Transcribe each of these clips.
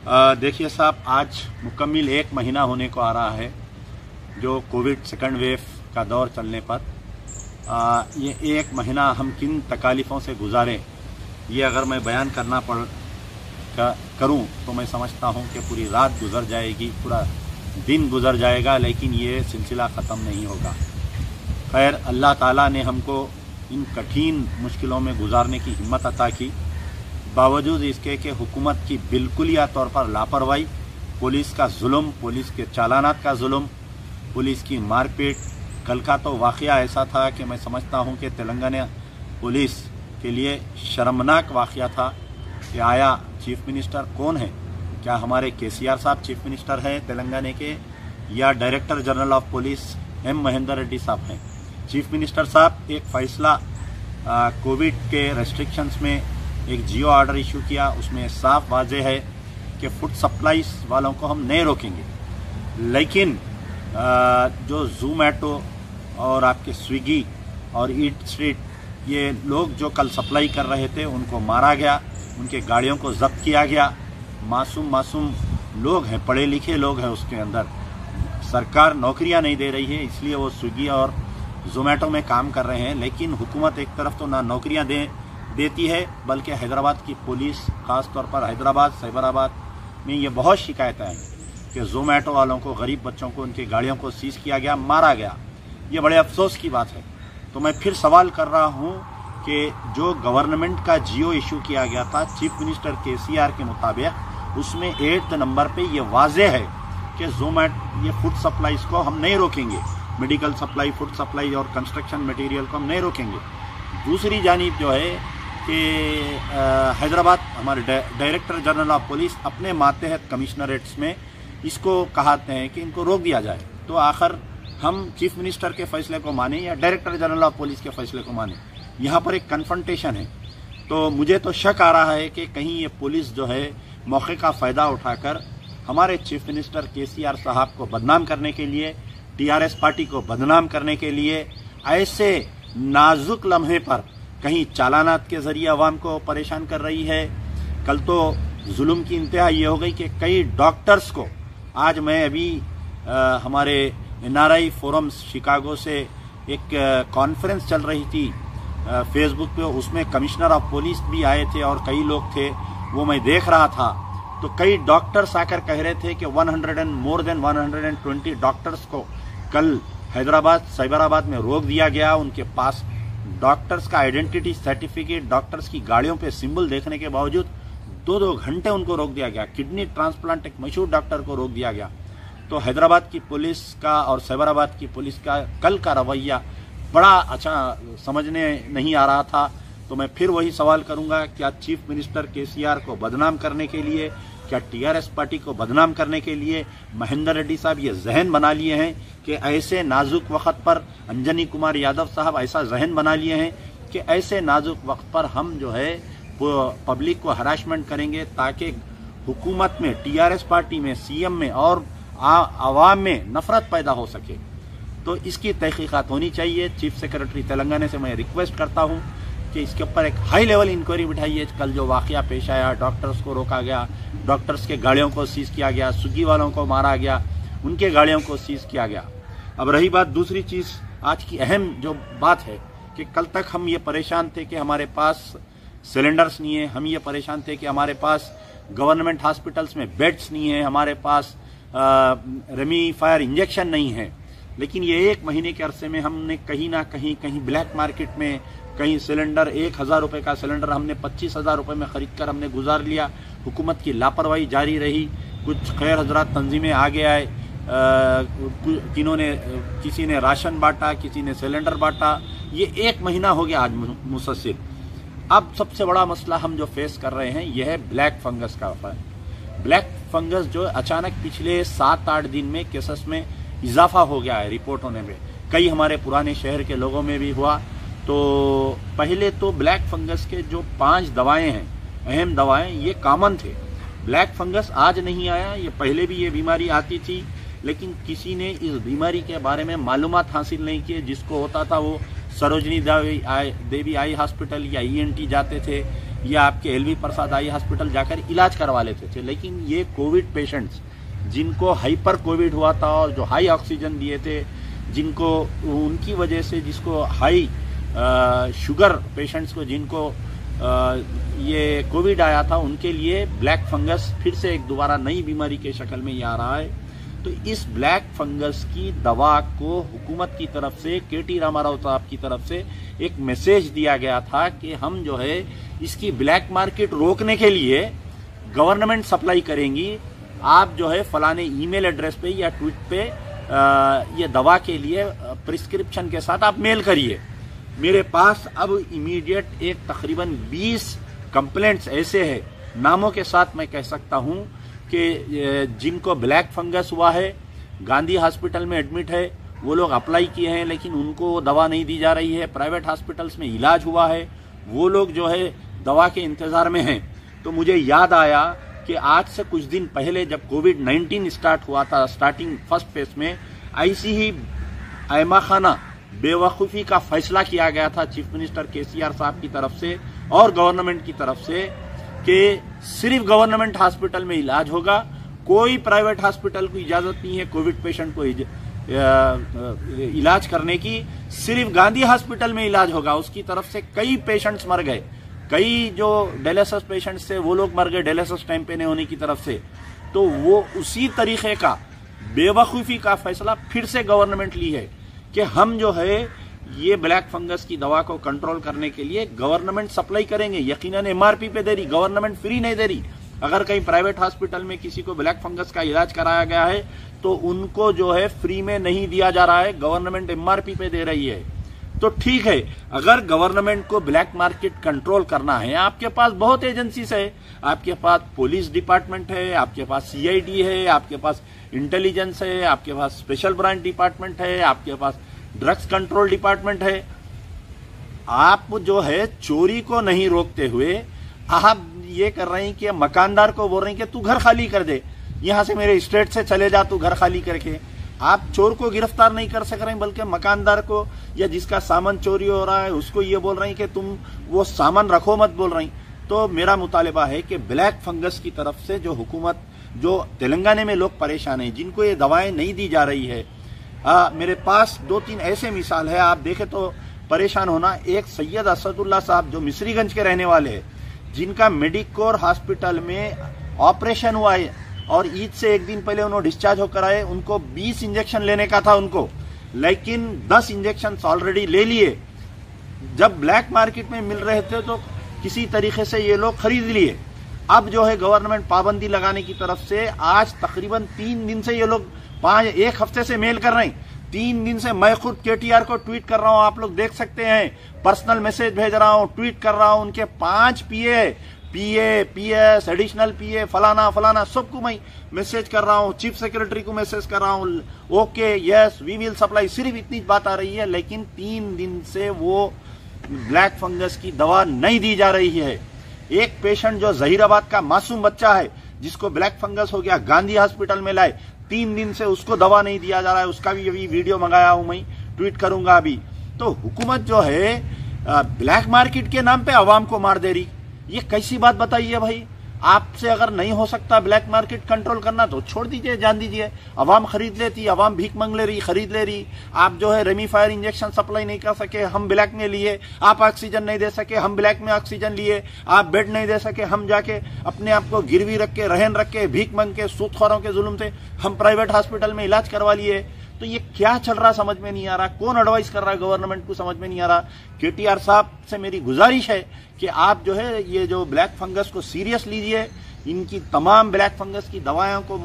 देखिए साहब, आज मुकम्मिल 1 महीना होने को आ रहा है जो कोविड सेकंड वेव का दौर चलने पर। ये 1 महीना हम किन तकालीफ़ों से गुजारे, ये अगर मैं बयान करूं तो मैं समझता हूं कि पूरी रात गुजर जाएगी, पूरा दिन गुजर जाएगा, लेकिन ये सिलसिला ख़त्म नहीं होगा। खैर, अल्लाह ताला ने हमको इन कठिन मुश्किलों में गुजारने की हिम्मत अता की, बावजूद इसके कि हुकूमत की बिल्कुलिया तौर पर लापरवाही, पुलिस का जुल्म, पुलिस के चालानात का जुल्म, पुलिस की मारपीट। कल का तो वाक़या ऐसा था कि मैं समझता हूं कि तेलंगाना पुलिस के लिए शर्मनाक वाक़या था कि आया चीफ मिनिस्टर कौन है, क्या हमारे केसीआर साहब चीफ मिनिस्टर हैं तेलंगाना के, या director general of police M Mahender Reddy साहब हैं। चीफ मिनिस्टर साहब एक फ़ैसला कोविड के रेस्ट्रिक्शंस में एक जियो ऑर्डर इशू किया, उसमें साफ वाज़ेह है कि फूड सप्लाईज वालों को हम नहीं रोकेंगे, लेकिन जो ज़ोमैटो और आपके स्विगी और ईट स्ट्रीट, ये लोग जो कल सप्लाई कर रहे थे उनको मारा गया, उनके गाड़ियों को जब्त किया गया। मासूम लोग हैं, पढ़े लिखे लोग हैं उसके अंदर। सरकार नौकरियां नहीं दे रही है, इसलिए वो स्विगी और ज़ोमैटो में काम कर रहे हैं, लेकिन हुकूमत एक तरफ तो ना नौकरियां देती है, बल्कि हैदराबाद की पुलिस, ख़ास तौर पर हैदराबाद साइबराबाद में ये बहुत शिकायतें आई कि ज़ोमैटो वालों को, गरीब बच्चों को, उनकी गाड़ियों को सीज किया गया, मारा गया। ये बड़े अफसोस की बात है। तो मैं फिर सवाल कर रहा हूँ कि जो गवर्नमेंट का जियो इशू किया गया था चीफ मिनिस्टर केसीआर के मुताबिक, उसमें 8 नंबर पे ये वाज़ेह है कि ज़ोमैटो, ये फूड सप्लाईज को हम नहीं रोकेंगे, मेडिकल सप्लाई, फूड सप्लाई और कंस्ट्रक्शन मटेरियल को हम नहीं रोकेंगे। दूसरी जानिब जो है कि हैदराबाद हमारे डायरेक्टर जनरल ऑफ पुलिस अपने मातहत कमिश्नरेट्स में इसको कहते हैं कि इनको रोक दिया जाए। तो आखिर हम चीफ मिनिस्टर के फैसले को माने या डायरेक्टर जनरल ऑफ पुलिस के फैसले को माने? यहाँ पर एक कन्फ्रंटेशन है। तो मुझे तो शक आ रहा है कि कहीं ये पुलिस जो है मौके का फ़ायदा उठाकर हमारे चीफ मिनिस्टर केसीआर साहब को बदनाम करने के लिए, टीआरएस पार्टी को बदनाम करने के लिए, ऐसे नाजुक लम्हे पर कहीं चालानात के ज़रिए अवाम को परेशान कर रही है। कल तो जुल्म की इंतहा ये हो गई कि कई डॉक्टर्स को, आज मैं अभी हमारे NRI फोरम शिकागो से एक कॉन्फ्रेंस चल रही थी फेसबुक पे, उसमें कमिश्नर ऑफ पुलिस भी आए थे और कई लोग थे, वो मैं देख रहा था। तो कई डॉक्टर्स आकर कह रहे थे कि मोर देन 120 डॉक्टर्स को कल हैदराबाद साइबराबाद में रोक दिया गया। उनके पास डॉक्टर्स का आइडेंटिटी सर्टिफिकेट, डॉक्टर्स की गाड़ियों पे सिंबल देखने के बावजूद 2-2 घंटे उनको रोक दिया गया। किडनी ट्रांसप्लांट एक मशहूर डॉक्टर को रोक दिया गया। तो हैदराबाद की पुलिस का और साइबराबाद की पुलिस का कल का रवैया बड़ा अच्छा समझने नहीं आ रहा था। तो मैं फिर वही सवाल करूंगा, क्या चीफ मिनिस्टर केसीआर को बदनाम करने के लिए, क्या टीआरएस पार्टी को बदनाम करने के लिए महेंदर रेड्डी साहब ये जहन बना लिए हैं कि ऐसे नाजुक वक्त पर, अंजनी कुमार यादव साहब ऐसा जहन बना लिए हैं कि ऐसे नाजुक वक्त पर हम जो है पब्लिक को हरासमेंट करेंगे ताकि हुकूमत में, टीआरएस पार्टी में, सीएम में और आवाम में नफरत पैदा हो सके? तो इसकी तहकीकात होनी चाहिए। चीफ सेक्रेटरी तेलंगाना से मैं रिक्वेस्ट करता हूं कि इसके ऊपर एक हाई लेवल इंक्वायरी बिठाइए। कल जो वाकया पेश आया, डॉक्टर्स को रोका गया, डॉक्टर्स के गाड़ियों को सीज किया गया, स्विगी वालों को मारा गया, उनके गाड़ियों को सीज किया गया। अब रही बात दूसरी चीज़, आज की अहम जो बात है कि कल तक हम ये परेशान थे कि हमारे पास सिलेंडर्स नहीं है, हम ये परेशान थे कि हमारे पास गवर्नमेंट हॉस्पिटल्स में बेड्स नहीं है, हमारे पास रेमीफायर इंजेक्शन नहीं है। लेकिन ये 1 महीने के अरसे में हमने कहीं ना कहीं ब्लैक मार्केट में, कहीं सिलेंडर 1000 रुपये का सिलेंडर हमने 25,000 रुपये में खरीद कर हमने गुजार लिया। हुकूमत की लापरवाही जारी रही। कुछ खैर हजरात तंजीमें आगे आए, किसी ने राशन बांटा, किसी ने सिलेंडर बांटा। ये 1 महीना हो गया आज मुसलसल। अब सबसे बड़ा मसला हम जो फेस कर रहे हैं यह है ब्लैक फंगस का। ब्लैक फंगस जो अचानक पिछले 7-8 दिन में केसेस में इजाफा हो गया है रिपोर्ट होने में। कई हमारे पुराने शहर के लोगों में भी हुआ। तो पहले तो ब्लैक फंगस के जो 5 दवाएं हैं, अहम दवाएं, ये कॉमन थे। ब्लैक फंगस आज नहीं आया, ये पहले भी ये बीमारी आती थी, लेकिन किसी ने इस बीमारी के बारे में मालूमात हासिल नहीं किए। जिसको होता था वो सरोजनी देवी आई हॉस्पिटल या ENT जाते थे, ये आपके एलवी प्रसाद आई हॉस्पिटल जाकर इलाज करवा लेते थे। लेकिन ये कोविड पेशेंट्स जिनको हाइपर कोविड हुआ था और जो हाई ऑक्सीजन दिए थे, जिनको उनकी वजह से, जिसको हाई शुगर पेशेंट्स को जिनको ये कोविड आया था, उनके लिए ब्लैक फंगस फिर से एक दोबारा नई बीमारी के शक्ल में ये आ रहा है। तो इस ब्लैक फंगस की दवा को हुकूमत की तरफ से, के.टी. रामाराव साहब की तरफ से एक मैसेज दिया गया था कि हम जो है इसकी ब्लैक मार्केट रोकने के लिए गवर्नमेंट सप्लाई करेंगी। आप जो है फलाने ईमेल एड्रेस पे या ट्वीट पे ये दवा के लिए प्रिस्क्रिप्शन के साथ आप मेल करिए। मेरे पास अब इमीडिएट एक तकरीबन 20 कंप्लेंट्स ऐसे हैं, नामों के साथ मैं कह सकता हूं कि जिनको ब्लैक फंगस हुआ है, गांधी हॉस्पिटल में एडमिट है, वो लोग अप्लाई किए हैं लेकिन उनको दवा नहीं दी जा रही है। प्राइवेट हॉस्पिटल्स में इलाज हुआ है, वो लोग जो है दवा के इंतजार में हैं। तो मुझे याद आया कि आज से कुछ दिन पहले जब कोविड-19 स्टार्ट हुआ था, स्टार्टिंग फर्स्ट फेज में, ऐसी ही ऐमा खाना बेवकूफ़ी का फैसला किया गया था चीफ मिनिस्टर केसीआर साहब की तरफ से और गवर्नमेंट की तरफ से कि सिर्फ गवर्नमेंट हॉस्पिटल में इलाज होगा, कोई प्राइवेट हॉस्पिटल को इजाजत नहीं है कोविड पेशेंट को इलाज करने की, सिर्फ गांधी हॉस्पिटल में इलाज होगा। उसकी तरफ से कई पेशेंट्स मर गए, कई जो डायलिसिस पेशेंट्स थे वो लोग मर गए डायलिसिस टाइम पे नहीं होने की तरफ से। तो वो उसी तरीके का बेवकूफ़ी का फैसला फिर से गवर्नमेंट ली है कि हम जो है ये ब्लैक फंगस की दवा को कंट्रोल करने के लिए गवर्नमेंट सप्लाई करेंगे। यकीनन एमआरपी पे दे रही, गवर्नमेंट फ्री नहीं दे रही। अगर कहीं प्राइवेट हॉस्पिटल में किसी को ब्लैक फंगस का इलाज कराया गया है तो उनको जो है फ्री में नहीं दिया जा रहा है, गवर्नमेंट एमआरपी पे दे रही है। तो ठीक है, अगर गवर्नमेंट को ब्लैक मार्केट कंट्रोल करना है, आपके पास बहुत एजेंसीज है, आपके पास पुलिस डिपार्टमेंट है, आपके पास सीआईडी है, आपके पास इंटेलिजेंस है, आपके पास स्पेशल ब्रांच डिपार्टमेंट है, आपके पास ड्रग्स कंट्रोल डिपार्टमेंट है। आप जो है चोरी को नहीं रोकते हुए आप ये कर रहे हैं कि मकानदार को बोल रहे हैं कि तू घर खाली कर दे, यहां से मेरे स्टेट से चले जा, तू घर खाली करके। आप चोर को गिरफ्तार नहीं कर सक रहे हैं, बल्कि मकानदार को या जिसका सामान चोरी हो रहा है उसको ये बोल रहे हैं कि तुम वो सामान रखो मत बोल रही। तो मेरा मुतालिबा है कि ब्लैक फंगस की तरफ से जो हुकूमत, जो तेलंगाना में लोग परेशान हैं, जिनको ये दवाएं नहीं दी जा रही है, मेरे पास 2-3 ऐसे मिसाल है, आप देखें तो परेशान होना। एक सैयद असदुल्ला साहब जो मिस्रीगंज के रहने वाले हैं, जिनका मेडिकोर हॉस्पिटल में ऑपरेशन हुआ है और ईद से एक दिन पहले उन्होंने डिस्चार्ज होकर आए, उनको 20 इंजेक्शन लेने का था उनको, लेकिन 10 इंजेक्शन ऑलरेडी ले लिए। जब ब्लैक मार्केट में मिल रहे थे तो किसी तरीके से ये लोग खरीद लिए। अब जो है गवर्नमेंट पाबंदी लगाने की तरफ से आज तकरीबन 3 दिन से ये लोग 1 हफ्ते से मेल कर रहे हैं। 3 दिन से मैं खुद केटीआर को ट्वीट कर रहा हूं, आप लोग देख सकते हैं, पर्सनल मैसेज भेज रहा हूं, ट्वीट कर रहा हूं। उनके 5 पीए, पीएस, एडिशनल पीए, फलाना फलाना सबको मैं मैसेज कर रहा हूं, चीफ सेक्रेटरी को मैसेज कर रहा हूं, okay yes we will supply, सिर्फ इतनी बात आ रही है। लेकिन 3 दिन से वो ब्लैक फंगस की दवा नहीं दी जा रही है। एक पेशेंट जो जहीराबाद का मासूम बच्चा है जिसको ब्लैक फंगस हो गया, गांधी हॉस्पिटल में लाए, 3 दिन से उसको दवा नहीं दिया जा रहा है। उसका भी अभी वीडियो मंगाया हूं, मैं ट्वीट करूंगा अभी। तो हुकूमत जो है ब्लैक मार्केट के नाम पे अवाम को मार दे रही, ये कैसी बात बताइए भाई। आपसे अगर नहीं हो सकता ब्लैक मार्केट कंट्रोल करना तो छोड़ दीजिए, जान दीजिए। अवाम खरीद लेती, अवाम भीख मांग ले रही, खरीद ले रही। आप जो है रेमीफायर इंजेक्शन सप्लाई नहीं कर सके, हम ब्लैक में लिए। आप ऑक्सीजन नहीं दे सके, हम ब्लैक में ऑक्सीजन लिए। आप बेड नहीं दे सके, हम जाके अपने आप को गिरवी रख के, रहन रख के, भीख मांग के, सूदखोरों के जुल्म से हम प्राइवेट हॉस्पिटल में इलाज करवा लिए। तो ये क्या चल रहा समझ में नहीं आ रहा, कौन एडवाइस कर रहा है गवर्नमेंट को समझ में नहीं आ रहा। केटीआर साहब से मेरी गुजारिश है कि आप जो है ये जो ब्लैक फंगस को सीरियस लीजिए, इनकी तमाम ब्लैक फंगस की दवाओं को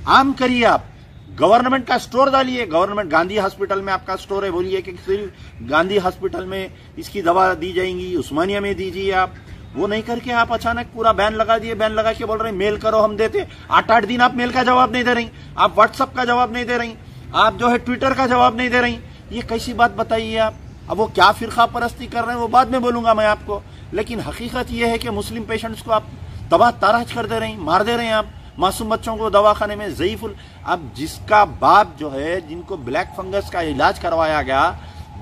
आम करिए। आप गवर्नमेंट का स्टोर डालिए, गवर्नमेंट गांधी हॉस्पिटल में आपका स्टोर है, बोलिए कि सिर्फ गांधी हॉस्पिटल में इसकी दवा दी जाएंगी, उस्मानिया में दीजिए। आप वो नहीं करके आप अचानक पूरा बैन लगा दिए, बैन लगा के बोल रहे मेल करो हम देते। 8-8 दिन आप मेल का जवाब नहीं दे रही, आप व्हाट्सएप का जवाब नहीं दे रही, आप जो है ट्विटर का जवाब नहीं दे रही। ये कैसी बात बताइए आप। अब वो क्या फिरका परस्ती कर रहे हैं वो बाद में बोलूंगा मैं आपको, लेकिन हकीकत ये है कि मुस्लिम पेशेंट्स को आप तबाह ताराज कर दे रहे हैं, मार दे रहे हैं आप। मासूम बच्चों को दवाखाने में ज़ईफुल, अब जिसका बाप जो है, जिनको ब्लैक फंगस का इलाज करवाया गया,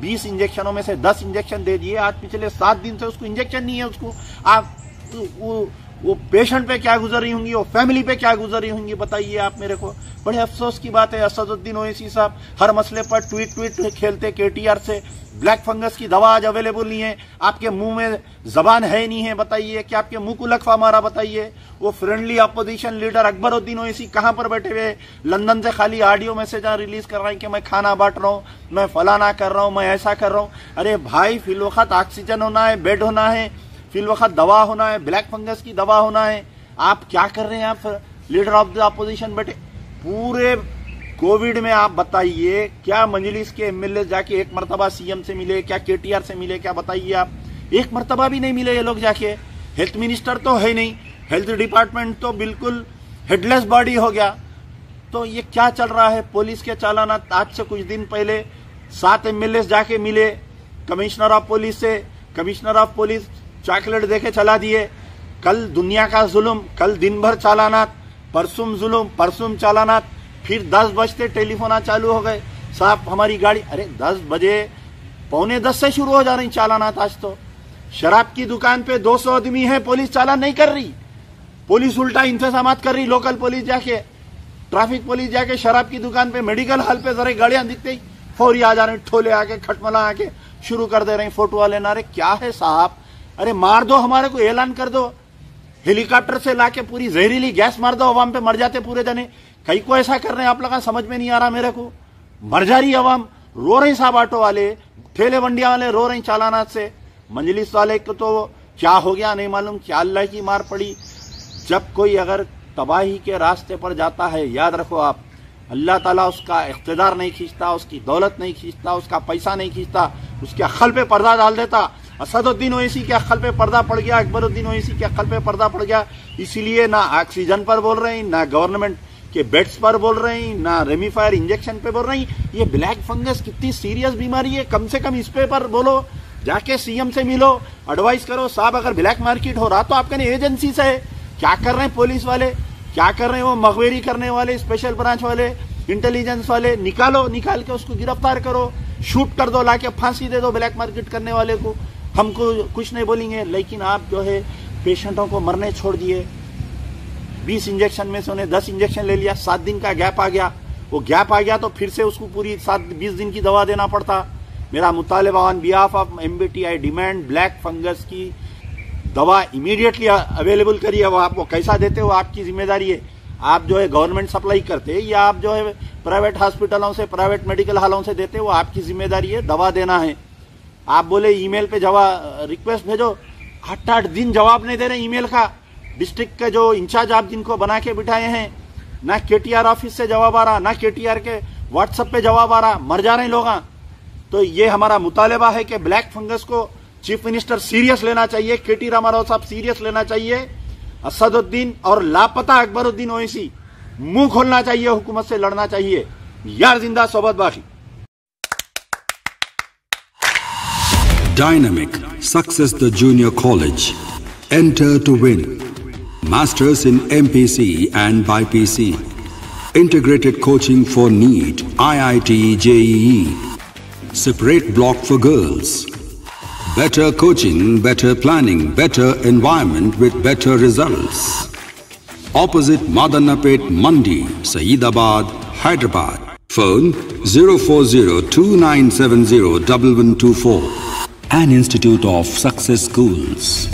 20 इंजेक्शनों में से 10 इंजेक्शन दे दिए, आज पिछले 7 दिन से उसको इंजेक्शन नहीं है। उसको आप वो पेशेंट पे क्या गुजर रही होंगी, वो फैमिली पे क्या गुजर रही होंगी, बताइए आप मेरे को। बड़े अफसोस की बात है, असदुद्दीन ओवैसी साहब हर मसले पर ट्वीट खेलते केटीआर से। ब्लैक फंगस की दवा आज अवेलेबल नहीं है, आपके मुंह में जबान है नहीं है, बताइए कि आपके मुंह को लकवा मारा, बताइए। वो friendly opposition leader Akbaruddin Owaisi कहां पर बैठे हुए, लंदन से खाली ऑडियो मैसेज रिलीज कर रहे हैं कि मैं खाना बांट रहा हूं, मैं फलाना कर रहा हूं, मैं ऐसा कर रहा हूं। अरे भाई, फिल वक्त ऑक्सीजन होना है, बेड होना है, फिल वक्त दवा होना है, ब्लैक फंगस की दवा होना है। आप क्या कर रहे हैं, आप लीडर ऑफ द अपोजिशन बैठे पूरे कोविड में। आप बताइए, क्या मजलिस के एमएलए जाके एक मरतबा सीएम से मिले, क्या केटीआर से मिले, क्या बताइए आप? एक मरतबा भी नहीं मिले ये लोग जाके। हेल्थ मिनिस्टर तो है नहीं, हेल्थ डिपार्टमेंट तो बिल्कुल हेडलेस बॉडी हो गया। तो ये क्या चल रहा है? पुलिस के चालाना, आज से कुछ दिन पहले 7 एमएलए जाके मिले कमिश्नर ऑफ पुलिस से, कमिश्नर ऑफ पुलिस चॉकलेट देके चला दिए। कल दुनिया का जुल्म, कल दिन भर चालाना, परसों जुल्म, परसों चालाना, फिर 10 बजते टेलीफोन चालू हो गए, साहब हमारी गाड़ी। अरे 10 बजे, 9:45 से शुरू हो जा रही चालाना। आज तो शराब की दुकान पे 200 आदमी है, पुलिस चालान नहीं कर रही, पुलिस उल्टा इंतजाम कर रही। लोकल पुलिस जाके, ट्रैफिक पुलिस जाके शराब की दुकान पे, मेडिकल हॉल पे जरा गाड़ियां दिखते ही फौरी आ जा रही, ठोले आके, खटमला आके शुरू कर दे रहे, फोटो वाले ना। अरे क्या है साहब, अरे मार दो, हमारे को ऐलान कर दो, हेलीकॉप्टर से लाके पूरी जहरीली गैस मार दो, अवाम पे मर जाते पूरे जने। कई को ऐसा कर रहे हैं आप लोग, समझ में नहीं आ रहा मेरे को। मर जा रही अवाम, रो रही साहब, ऑटो वाले, ठेले वंडिया वाले रो रही चालानात से। मजलिस वाले को तो क्या हो गया नहीं मालूम, क्या अल्लाह की मार पड़ी। जब कोई अगर तबाही के रास्ते पर जाता है, याद रखो आप, अल्लाह ताला उसका इख्तिदार नहीं खींचता, उसकी दौलत नहीं खींचता, उसका पैसा नहीं खींचता, उसके अक्ल पे पर्दा डाल देता। असदुद्दीन ओवैसी के अक्ल पे पर्दा पड़ गया, अकबरुद्दीन ओवैसी के अक्ल पे पर्दा पड़ गया। इसीलिए ना ऑक्सीजन पर बोल रहे हैं, ना गवर्नमेंट के बेड्स पर बोल रहे हैं, ना रेमीफायर इंजेक्शन पे बोल रहे हैं। ये ब्लैक फंगस कितनी सीरियस बीमारी है, कम से कम इस पे पर बोलो, जाके सीएम से मिलो, एडवाइस करो। साहब अगर ब्लैक मार्केट हो रहा तो आप कहने एजेंसी से है। क्या कर रहे हैं पुलिस वाले, क्या कर रहे हैं वो मखबेरी करने वाले, स्पेशल ब्रांच वाले, इंटेलिजेंस वाले? निकालो, निकाल के उसको गिरफ्तार करो, शूट कर दो, लाके फांसी दे दो ब्लैक मार्केट करने वाले को। हमको कुछ नहीं बोलेंगे। लेकिन आप जो है पेशेंटों को मरने छोड़ दिए। 20 इंजेक्शन में से उन्हें 10 इंजेक्शन ले लिया, 7 दिन का गैप आ गया। वो गैप आ गया तो फिर से उसको पूरी 20 दिन की दवा देना पड़ता। मेरा मुतालिबा on behalf of MBT demand black fungus की दवा इमीडिएटली अवेलेबल करिए। वो आप वो कैसा देते हो आपकी जिम्मेदारी है। आप जो है गवर्नमेंट सप्लाई करते या आप जो है प्राइवेट हॉस्पिटलों से, प्राइवेट मेडिकल हॉलों से देते, वो आपकी जिम्मेदारी है, दवा देना है। आप बोले ईमेल पे जवाब रिक्वेस्ट भेजो, 8-8 दिन जवाब नहीं दे रहे ईमेल का। डिस्ट्रिक्ट के जो इंचार्ज आप जिनको बना के बिठाए हैं, ना केटीआर ऑफिस से जवाब आ रहा, ना केटीआर के व्हाट्सएप पे जवाब आ रहा, मर जा रहे लोग। तो ये हमारा मुतालिबा है कि ब्लैक फंगस को चीफ मिनिस्टर सीरियस लेना चाहिए, केटी रामाराव साहब सीरियस लेना चाहिए। असदुद्दीन और लापता अकबरुद्दीन ओवैसी मुंह खोलना चाहिए, हुकूमत से लड़ना चाहिए। यार जिंदा सोबत बाकी। Dynamic Success the Junior College. Enter to win. Masters in MPC and BPC. Integrated coaching for NEET, IIT, JEE. Separate block for girls. Better coaching, better planning, better environment with better results. Opposite Madanapet Mandi, Saeedabad, Hyderabad. Phone 04029701124. An Institute of Success Schools.